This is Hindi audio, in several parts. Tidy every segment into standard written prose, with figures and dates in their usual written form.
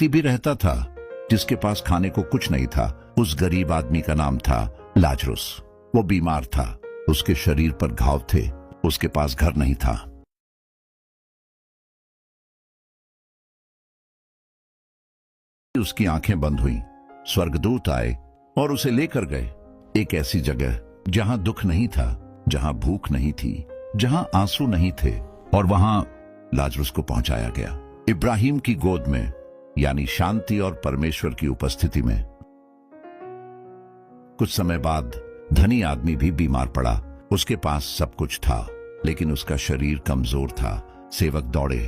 व्यक्ति भी रहता था जिसके पास खाने को कुछ नहीं था। उस गरीब आदमी का नाम था लाजरुस। वो बीमार था, उसके शरीर पर घाव थे, उसके पास घर नहीं था। उसकी आंखें बंद हुईं। स्वर्गदूत आए और उसे लेकर गए एक ऐसी जगह जहां दुख नहीं था, जहां भूख नहीं थी, जहां आंसू नहीं थे, और वहां लाजरुस को पहुंचाया गया इब्राहिम की गोद में, यानी शांति और परमेश्वर की उपस्थिति में। कुछ समय बाद धनी आदमी भी बीमार पड़ा। उसके पास सब कुछ था, लेकिन उसका शरीर कमजोर था। सेवक दौड़े,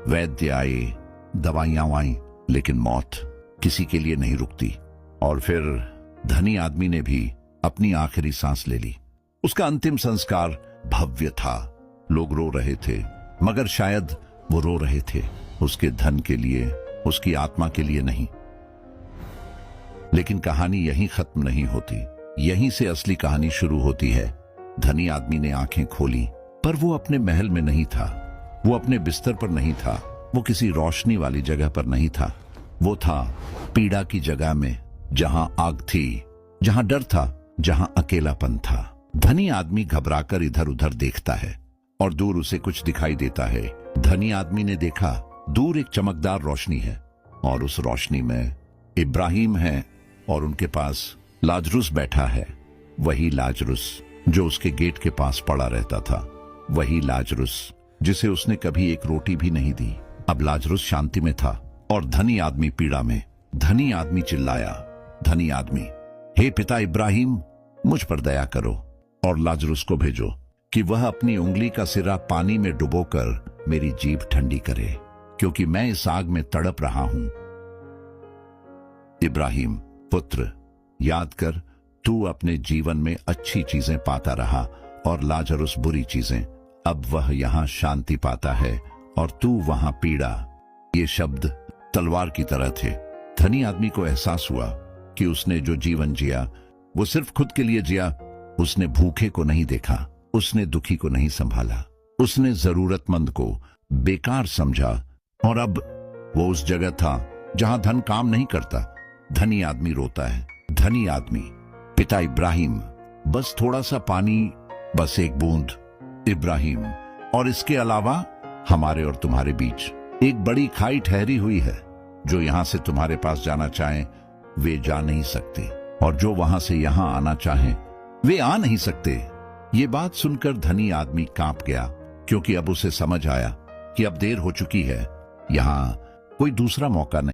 वैद्य आए, दवाइयां आई, लेकिन मौत किसी के लिए नहीं रुकती। और फिर धनी आदमी ने भी अपनी आखिरी सांस ले ली। उसका अंतिम संस्कार भव्य था। लोग रो रहे थे, मगर शायद वो रो रहे थे उसके धन के लिए, उसकी आत्मा के लिए नहीं। लेकिन कहानी यहीं खत्म नहीं होती। यहीं से असली कहानी शुरू होती है। धनी आदमी ने आंखें खोली, पर वो अपने महल में नहीं था, वो अपने बिस्तर पर नहीं था, वो किसी रोशनी वाली जगह पर नहीं था। वो था पीड़ा की जगह में, जहां आग थी, जहां डर था, जहां अकेलापन था। धनी आदमी घबराकर इधर उधर देखता है और दूर उसे कुछ दिखाई देता है। धनी आदमी ने देखा, दूर एक चमकदार रोशनी है, और उस रोशनी में इब्राहिम है और उनके पास लाजरुस बैठा है। वही लाजरुस जो उसके गेट के पास पड़ा रहता था, वही लाजरुस जिसे उसने कभी एक रोटी भी नहीं दी। अब लाजरुस शांति में था और धनी आदमी पीड़ा में। धनी आदमी चिल्लाया, धनी आदमी, हे पिता इब्राहिम, मुझ पर दया करो और लाजरुस को भेजो कि वह अपनी उंगली का सिरा पानी में डुबोकर मेरी जीभ ठंडी करे, क्योंकि मैं इस आग में तड़प रहा हूं। इब्राहिम पुत्र, याद कर, तू अपने जीवन में अच्छी चीजें पाता रहा और लाजरुस बुरी चीजें। अब वह यहां शांति पाता है और तू वहां पीड़ा। ये शब्द तलवार की तरह थे। धनी आदमी को एहसास हुआ कि उसने जो जीवन जिया वो सिर्फ खुद के लिए जिया। उसने भूखे को नहीं देखा, उसने दुखी को नहीं संभाला, उसने जरूरतमंद को बेकार समझा, और अब वो उस जगह था जहां धन काम नहीं करता। धनी आदमी रोता है, धनी आदमी, पिता इब्राहिम, बस थोड़ा सा पानी, बस एक बूंद। इब्राहिम, और इसके अलावा हमारे और तुम्हारे बीच एक बड़ी खाई ठहरी हुई है। जो यहां से तुम्हारे पास जाना चाहें वे जा नहीं सकते, और जो वहां से यहां आना चाहें वे आ नहीं सकते। ये बात सुनकर धनी आदमी कांप गया, क्योंकि अब उसे समझ आया कि अब देर हो चुकी है। यहां कोई दूसरा मौका नहीं।